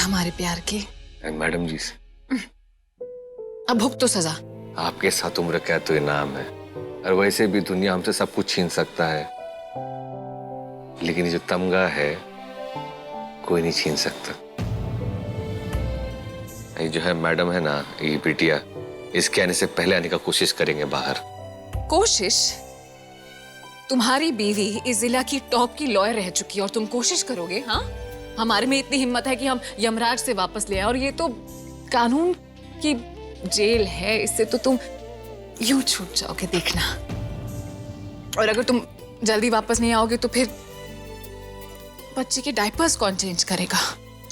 हमारे प्यार की। मैडम जी से अब भुगत तो सजा। आपके साथ उम्र का तो इनाम है, और वैसे भी दुनिया हमसे सब कुछ छीन सकता है, लेकिन ये जो तमगा है कोई नहीं छीन सकता। ये जो है मैडम है ना, ये बिटिया, इसके आने से पहले आने का कोशिश करेंगे बाहर। कोशिश? तुम्हारी बीवी इस जिला की टॉप की लॉयर रह चुकी है और तुम कोशिश करोगे? हाँ, हमारे में इतनी हिम्मत है कि हम यमराज से वापस ले आए, और ये तो कानून की जेल है, इससे तो तुम यूं छूट जाओगे, देखना। और अगर तुम जल्दी वापस नहीं आओगे तो फिर बच्चे के डायपर्स कौन चेंज करेगा?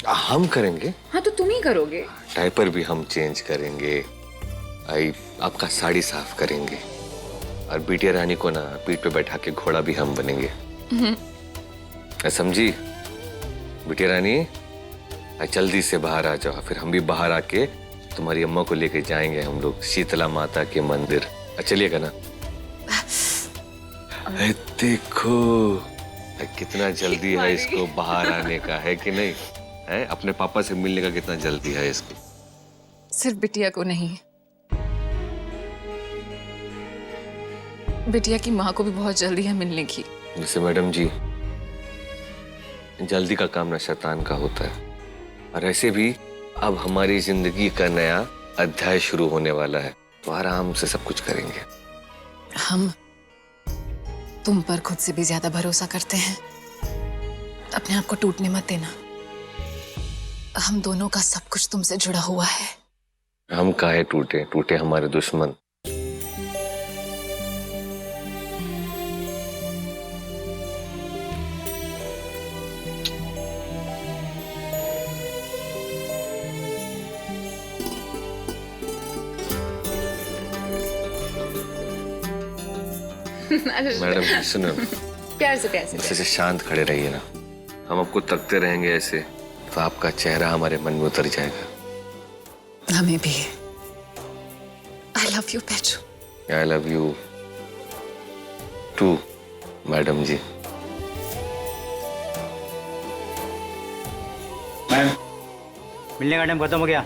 हम करेंगे। हाँ, तो तुम ही करोगे। डायपर भी हम चेंज करेंगे, आपका साड़ी साफ करेंगे, और बिटिया रानी को ना पीठ पे बैठा के घोड़ा भी हम बनेंगे। समझी बिटिया रानी? जल्दी से बाहर आ जाओ, फिर हम भी बाहर आके तुम्हारी अम्मा को लेके जाएंगे हम लोग शीतला माता के मंदिर। चलिएगा ना? देखो कितना जल्दी है इसको बाहर आने का, है कि नहीं? है अपने पापा से मिलने का कितना जल्दी है इसको। सिर्फ बिटिया को नहीं, बिटिया की माँ को भी बहुत जल्दी है मिलने की। जैसे मैडम जी, जल्दी का काम ना शैतान का होता है, और ऐसे भी अब हमारी जिंदगी का नया अध्याय शुरू होने वाला है, तो आराम से सब कुछ करेंगे। हम तुम पर खुद से भी ज्यादा भरोसा करते हैं, अपने आप को टूटने मत देना। हम दोनों का सब कुछ तुमसे जुड़ा हुआ है। हम काहे टूटे? टूटे हमारे दुश्मन। मैडम सुनो, प्यार से प्यार से। बस ऐसे शांत खड़े रहिए ना, हम आपको तकते रहेंगे ऐसे तो आपका चेहरा हमारे मन में उतर जाएगा। हमें भी। आई लव यू पेचू। I love you too madam ji. Ma'am, मिलने का टाइम खत्म हो गया।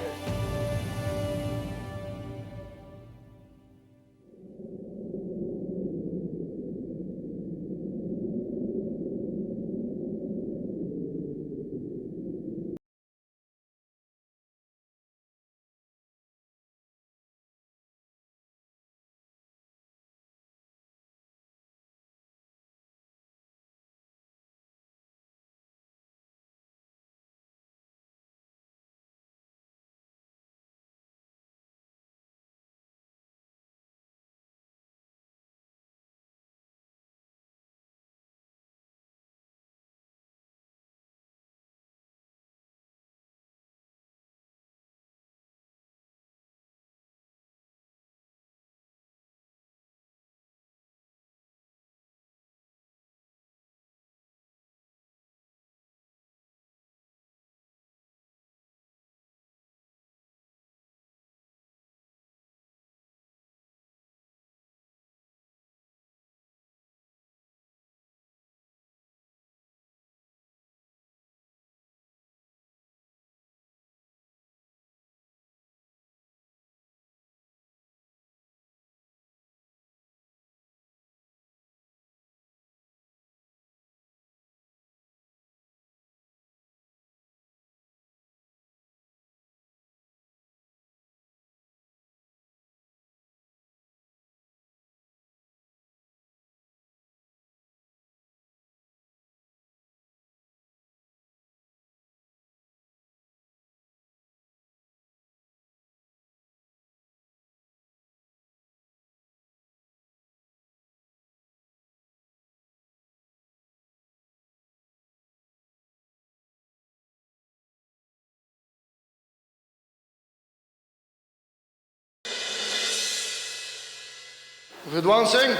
विद्वान सिंह,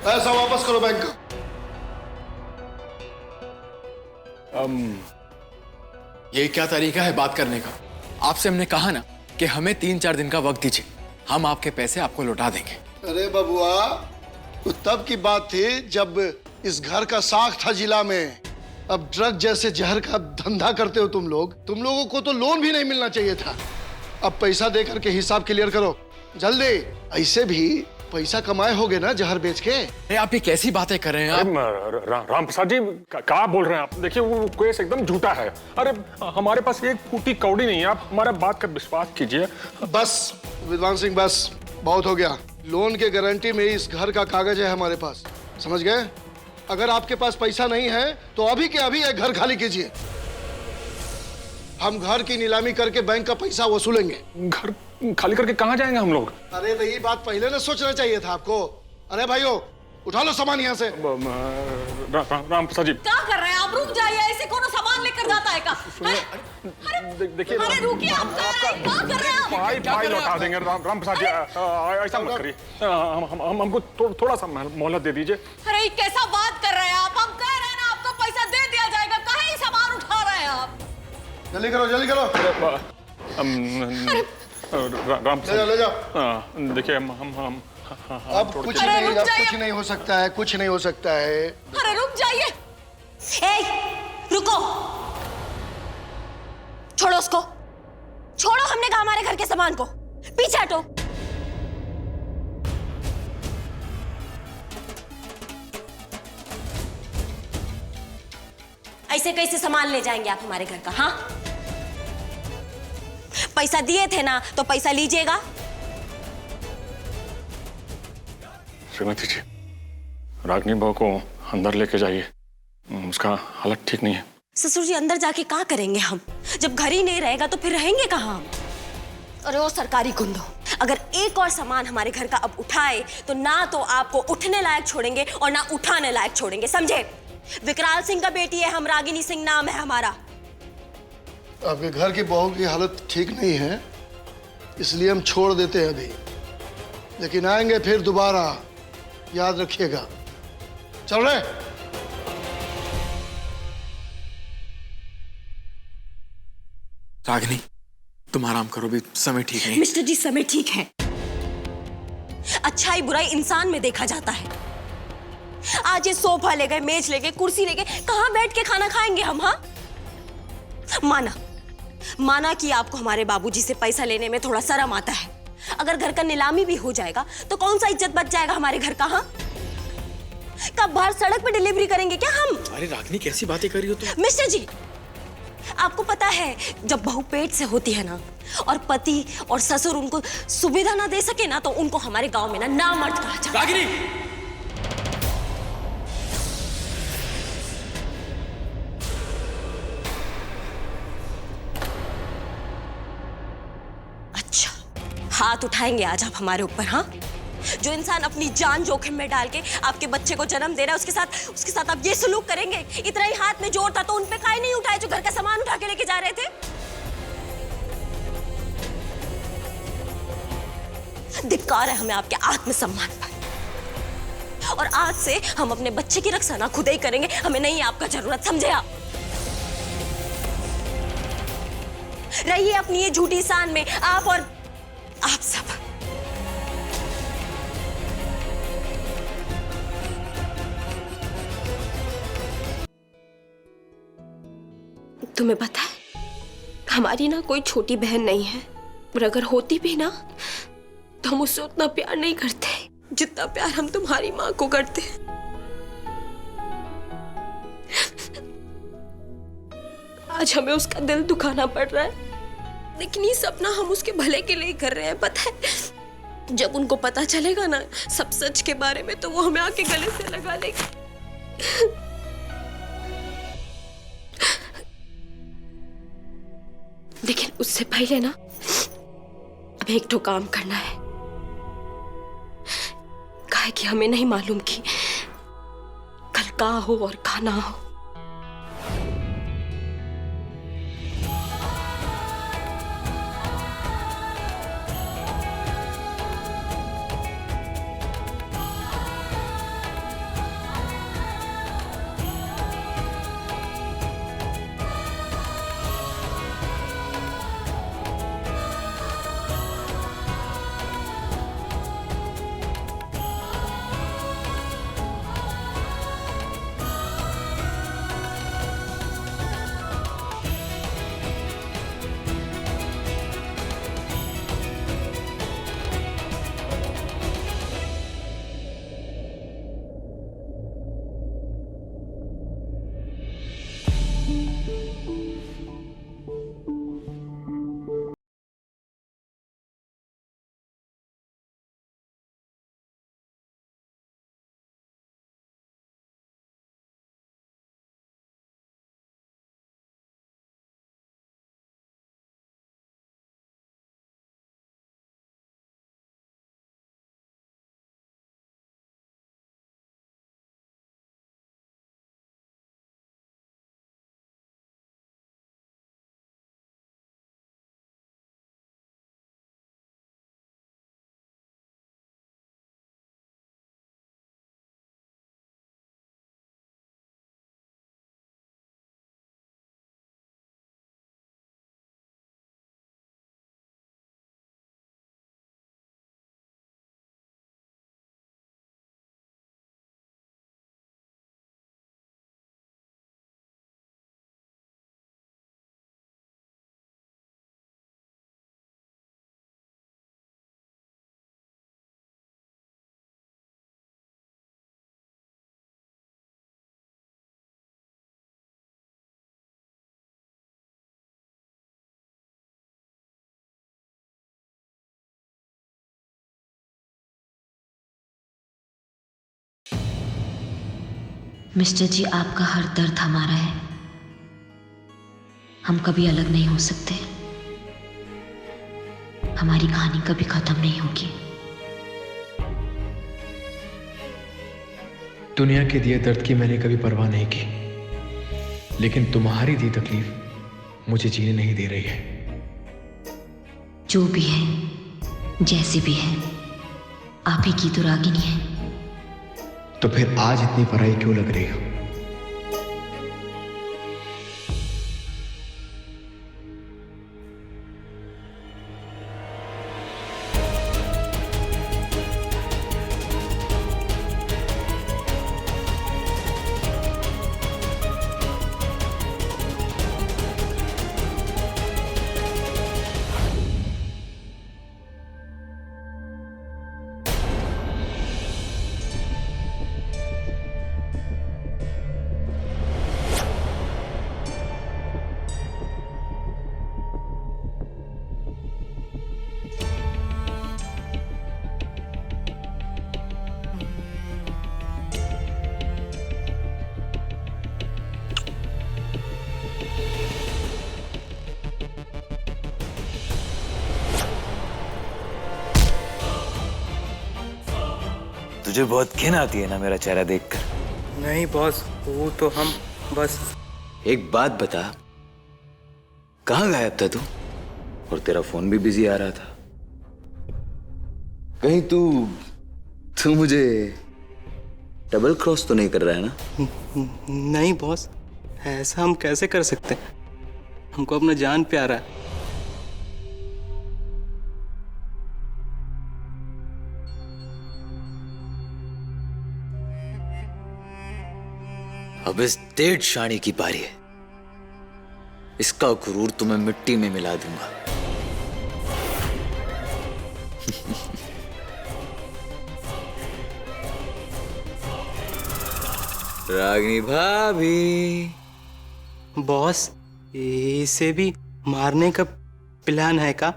पैसा वापस करो बैंक का। ये क्या तरीका है बात करने का? आपसे हमने कहा ना कि हमें 3-4 दिन का वक्त दीजिए, हम आपके पैसे आपको लौटा देंगे। अरे बबुआ, वो तब की बात थी जब इस घर का साख था जिला में, अब ड्रग जैसे जहर का धंधा करते हो तुम लोगों को तो लोन भी नहीं मिलना चाहिए था। अब पैसा दे करके हिसाब क्लियर करो जल्दी। ऐसे भी पैसा कमाए होगे ना जहर बेच के। अरे आप ये कैसी बातें कर रहे हैं आप? राम प्रसाद जी क्या बोल रहे हैं आप? देखिए वो केस एकदम झूठा है। अरे हमारे पास एक फूटी कौड़ी नहीं है, आप हमारा बात का विश्वास कीजिए। बस विद्वान सिंह बस, बहुत हो गया। लोन के गारंटी में इस घर का कागज है हमारे पास, समझ गए? अगर आपके पास पैसा नहीं है तो अभी के अभी एक घर खाली कीजिए। हम घर की नीलामी करके बैंक का पैसा वसूलेंगे। घर खाली करके कहाँ जाएंगे हम लोग? अरे तो ये बात पहले ना सोचना चाहिए था आपको। अरे भाइयों उठा लो सामान यहाँ से। राम प्रसाद जी क्या कर रहे हैं आप? रुक जाइए, ऐसे कौन सामान लेकर जाता है का? देखिए अरे रुकिए, आप क्या कर रहे हैं आप? फाइल उठा देंगे। राम प्रसाद जी ऐसा मत करिए। हमको थोड़ा सा मोहलत दे दीजिए। अरे ये कैसा बात कर रहे हैं आप? हम कह रहे हैं ना आपको पैसा दे दिया जाएगा, काहे ये सामान उठा रहे हैं आप? जल्दी करो जल्दी करो। राम प्रसाद ले जाओ। देखिए हम अब कुछ नहीं हो सकता है, कुछ नहीं हो सकता है। अरे रुक जाइए। रुको, छोड़ो उसको, छोड़ो। हमने कहा हमारे घर के सामान को, पीछे हटो। ऐसे कैसे सामान ले जाएंगे आप हमारे घर का? हाँ, पैसा दिए थे ना तो पैसा लीजिएगा। श्रीमती जी, रागिनी बहू को अंदर लेके जाइए, उसका हालत ठीक नहीं है। ससुर जी अंदर जाके क्या करेंगे हम? जब घर ही नहीं रहेगा तो फिर रहेंगे कहाँ हम? अरे वो सरकारी गुंडो, अगर एक और सामान हमारे घर का अब उठाए तो ना तो आपको उठने लायक छोड़ेंगे और ना उठाने लायक छोड़ेंगे, समझे? विकराल सिंह का बेटी है हम, रागिनी सिंह नाम है हमारा। आपके घर की बहू की हालत ठीक नहीं है, इसलिए हम छोड़ देते हैं अभी, लेकिन आएंगे फिर दोबारा, याद रखिएगा। चल रहे। रागिनी तुम आराम करो, भी समय ठीक नहीं। मिस्टर जी समय ठीक है। अच्छाई बुराई इंसान में देखा जाता है। आज ये सोफा ले गए, मेज ले गए, कुर्सी ले गए, कहां बैठ के खाना खाएंगे हम? हाँ, माना कि आपको हमारे बाबूजी से पैसा लेने में थोड़ा शर्म आता है। अगर घर का नीलामी भी हो जाएगा तो कौन सा इज्जत बच जाएगा हमारे घर का? हाँ, कब बाहर सड़क पे डिलीवरी करेंगे क्या हम? अरे रागिनी कैसी बातें कर रही हो तुम? मिस्टर जी, आपको पता है जब बहू पेट से होती है ना और पति और ससुर उनको सुविधा ना दे सके ना तो उनको हमारे गांव में ना नामर्द कहा जाता है। रागिनी अच्छा, हाथ उठाएंगे आज आप हमारे ऊपर? हाँ, जो इंसान अपनी जान जोखिम में डाल के आपके बच्चे को जन्म दे रहा है उसके साथ आप ये सलूक करेंगे? इतना ही हाथ में जोर था तो उन पे काहे नहीं उठाए जो घर का सामान उठा के लेके जा रहे थे? धिक्कार है हमें आपके आत्मसम्मान पर। और आज से हम अपने बच्चे की रक्षा ना खुद ही करेंगे, हमें नहीं आपका जरूरत, समझे आप? रहिए अपनी ये झूठी शान में, आप और आप सब। तुम्हें पता है हमारी ना कोई छोटी बहन नहीं है, और अगर होती भी ना तो हम उससे उतना प्यार नहीं करते जितना प्यार हम तुम्हारी माँ को करते हैं। आज हमें उसका दिल दुखाना पड़ रहा है, लेकिन ये सपना हम उसके भले के लिए कर रहे हैं। पता है जब उनको पता चलेगा ना सब सच के बारे में तो वो हमें आके गले से लगा लेगी। लेकिन उससे पहले ना हमें एक ठो काम करना है, काहे कि हमें नहीं मालूम कि कल का हो और का ना हो। मिस्टर जी, आपका हर दर्द हमारा है। हम कभी अलग नहीं हो सकते। हमारी कहानी कभी खत्म नहीं होगी। दुनिया के दिए दर्द की मैंने कभी परवाह नहीं की, लेकिन तुम्हारी दी तकलीफ मुझे जीने नहीं दे रही है। जो भी है, जैसे भी है, आप ही की तो रागिनी है। तो फिर आज इतनी पराई क्यों लग रही हो? तुझे बहुत घिन आती है ना मेरा चेहरा देखकर? नहीं बॉस, वो तो हम बस। एक बात बता, कहाँ गायब था तू? और तेरा फोन भी बिजी आ रहा था। कहीं तू मुझे डबल क्रॉस तो नहीं कर रहा है ना? नहीं बॉस, ऐसा हम कैसे कर सकते हैं? हमको अपना जान प्यारा है। अब इस डेढ़ शाणी की बारी है। इसका गुरूर तुम्हें मिट्टी में मिला दूंगा। रागिनी भाभी। बॉस, इसे भी मारने का प्लान है का?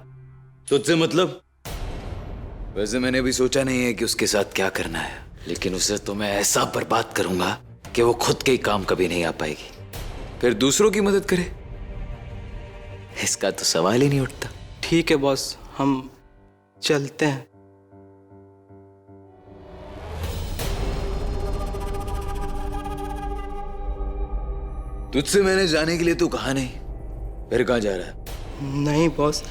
तुझसे मतलब? वैसे मैंने भी सोचा नहीं है कि उसके साथ क्या करना है, लेकिन उसे तो मैं ऐसा बर्बाद करूंगा कि वो खुद के ही काम कभी नहीं आ पाएगी, फिर दूसरों की मदद करे। इसका तो सवाल ही नहीं उठता। ठीक है बॉस, हम चलते हैं। तुझसे मैंने जाने के लिए तो कहा नहीं, फिर कहाँ जा रहा है? नहीं बॉस,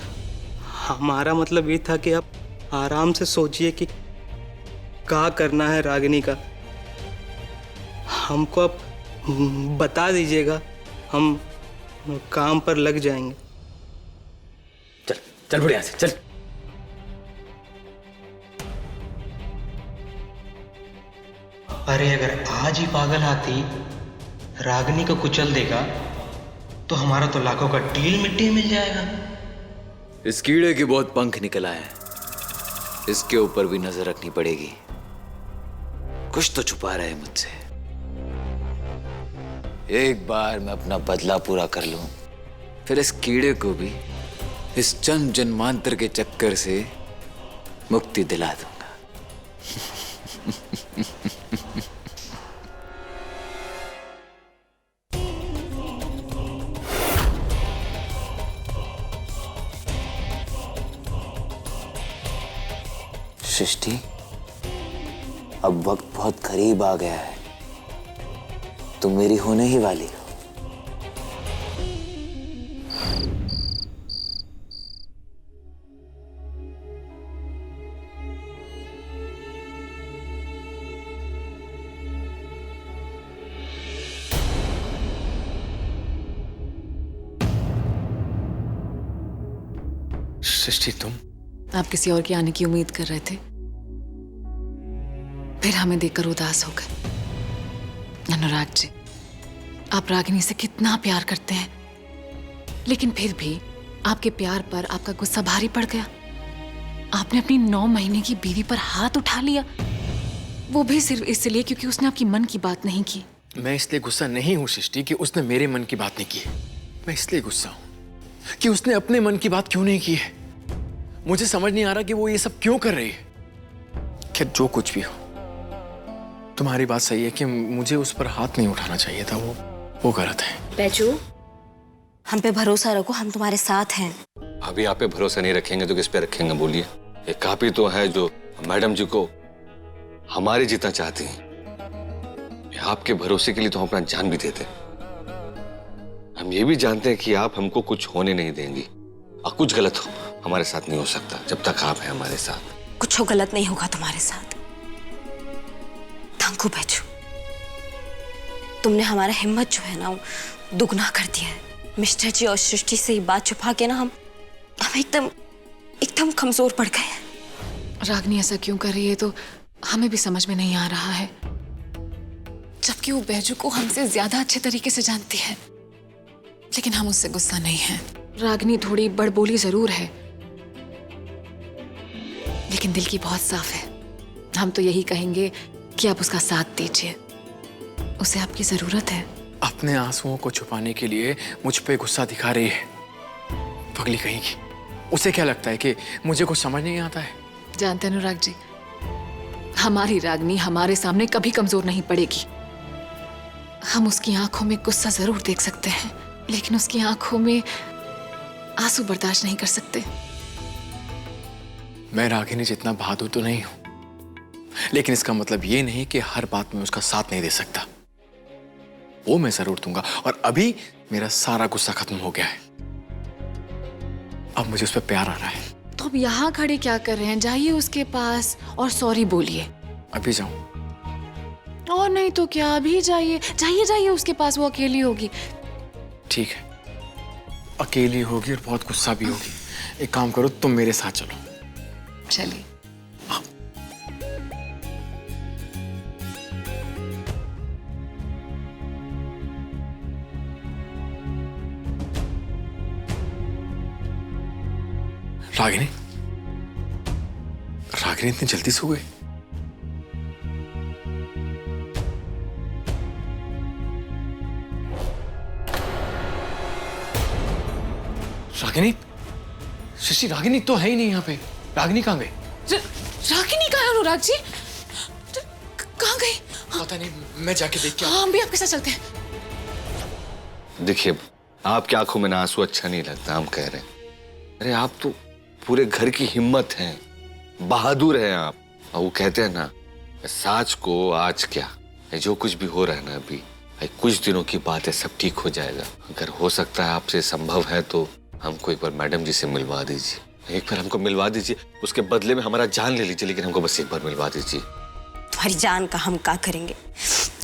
हमारा मतलब ये था कि आप आराम से सोचिए कि क्या करना है रागिनी का। हमको आप बता दीजिएगा, हम काम पर लग जाएंगे। चल चल बढ़िया से चल। अरे अगर आज ही पागल हाथी रागिनी को कुचल देगा तो हमारा तो लाखों का डील मिट्टी मिल जाएगा। इस कीड़े के बहुत पंख निकल आए हैं, इसके ऊपर भी नजर रखनी पड़ेगी। कुछ तो छुपा रहा है मुझसे। एक बार मैं अपना बदला पूरा कर लूं, फिर इस कीड़े को भी इस जन्म जन्मांतर के चक्कर से मुक्ति दिला दूंगा। सृष्टि, अब वक्त बहुत करीब आ गया है। तुम मेरी होने ही वाली हो। सृष्टि, तुम? आप किसी और के आने की उम्मीद कर रहे थे, फिर हमें देखकर उदास हो गए। अनुराग जी, आप रागिनी से कितना प्यार करते हैं, लेकिन फिर भी आपके प्यार पर आपका गुस्सा भारी पड़ गया। आपने अपनी 9 महीने की बीवी पर हाथ उठा लिया, वो भी सिर्फ इसलिए क्योंकि उसने आपकी मन की बात नहीं की। मैं इसलिए गुस्सा नहीं हूं सृष्टि कि उसने मेरे मन की बात नहीं की है। मैं इसलिए गुस्सा हूं कि उसने अपने मन की बात क्यों नहीं की है। मुझे समझ नहीं आ रहा कि वो ये सब क्यों कर रही है। खैर, जो कुछ भी हो, तुम्हारी बात सही है कि मुझे उस पर हाथ नहीं उठाना चाहिए था, वो गलत है। बैजू, हम पे भरोसा रखो, हम तुम्हारे साथ हैं। अभी आप पे भरोसा नहीं रखेंगे तो किस पे रखेंगे बोलिए? एक कापी तो है जो मैडम जी को हमारे जीतना चाहती हैं। आपके भरोसे के लिए तो हम अपना जान भी देते। हम ये भी जानते हैं कि आप हमको कुछ होने नहीं देंगी और कुछ गलत हो हमारे साथ नहीं हो सकता जब तक आप हैं हमारे साथ। कुछ गलत नहीं होगा तुम्हारे साथ। थैंक यू बैजू, तुमने हमारा हिम्मत जो है ना दुगना कर दिया है। मिस्टर जी और सृष्टि से ये बात छुपा के ना हम एकदम कमजोर पड़ गए हैं। रागनी ऐसा क्यों कर रही है तो हमें भी समझ में नहीं आ रहा है, जबकि वो बैजू को हमसे ज्यादा अच्छे तरीके से जानती है। लेकिन हम उससे गुस्सा नहीं हैं। रागनी थोड़ी बड़बोली जरूर है, लेकिन दिल की बहुत साफ है। हम तो यही कहेंगे कि आप उसका साथ दीजिए, उसे आपकी जरूरत है। अपने आंसुओं को छुपाने के लिए मुझ पे गुस्सा दिखा रही है, पगली कहीं की। उसे क्या लगता है कि मुझे कुछ समझ नहीं आता है? जानते हैं अनुराग जी, हमारी रागनी हमारे सामने कभी कमजोर नहीं पड़ेगी। हम उसकी आंखों में गुस्सा जरूर देख सकते हैं, लेकिन उसकी आंखों में आंसू बर्दाश्त नहीं कर सकते। मैं रागिनी जितना बहादुर तो नहीं हूं, लेकिन इसका मतलब ये नहीं कि हर बात में उसका साथ नहीं दे सकता। वो मैं जरूर दूंगा, और अभी मेरा सारा गुस्सा खत्म हो गया है। अब मुझे उस पर प्यार आ रहा है। तो अब यहाँ खड़े क्या कर रहे हैं? जाइए उसके पास और सॉरी बोलिए। अभी जाऊं? और नहीं तो क्या, अभी जाइए जाइए उसके पास, वो अकेली होगी। ठीक है, अकेली होगी और बहुत गुस्सा भी होगी। एक काम करो, तुम मेरे साथ चलो। चलिए। रागिनी, रागिनी इतनी जल्दी सो गई? रागिनी, शशि, रागिनी तो है ही नहीं यहाँ पे। रागिनी कहाँ गई? रागिनी कहाँ है अनुराग जी? कहाँ गई? पता नहीं, मैं जाके देख के हाँ, हम भी आपके साथ चलते हैं। देखिए, आपकी आंखों में ना आंसू अच्छा नहीं लगता, हम कह रहे हैं। अरे आप तो पूरे घर की हिम्मत हैं, बहादुर हैं आप। और वो कहते हैं ना, साज को आज क्या, जो कुछ भी हो रहा है ना अभी, कुछ दिनों की बात है, सब ठीक हो जाएगा। अगर हो सकता है आपसे संभव है तो हमको एक बार मैडम जी से मिलवा दीजिए। एक बार हमको मिलवा दीजिए, उसके बदले में हमारा जान ले लीजिए, लेकिन हमको बस एक बार मिलवा दीजिए। तुम्हारी जान का हम क्या करेंगे?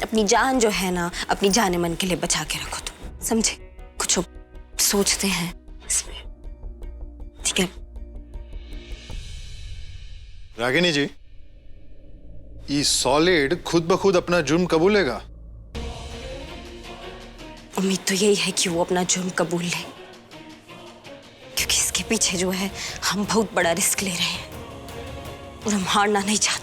अपनी जान जो है ना, अपनी जाने मन के लिए बचा के रखो तुम, समझे? कुछ सोचते हैं इसमें, ठीक है? रागिनी जी, ये सॉलिड खुद ब खुद अपना जुर्म कबूलेगा? उम्मीद तो यही है कि वो अपना जुर्म कबूल ले, क्योंकि इसके पीछे जो है हम बहुत बड़ा रिस्क ले रहे हैं और हम हारना नहीं चाहते।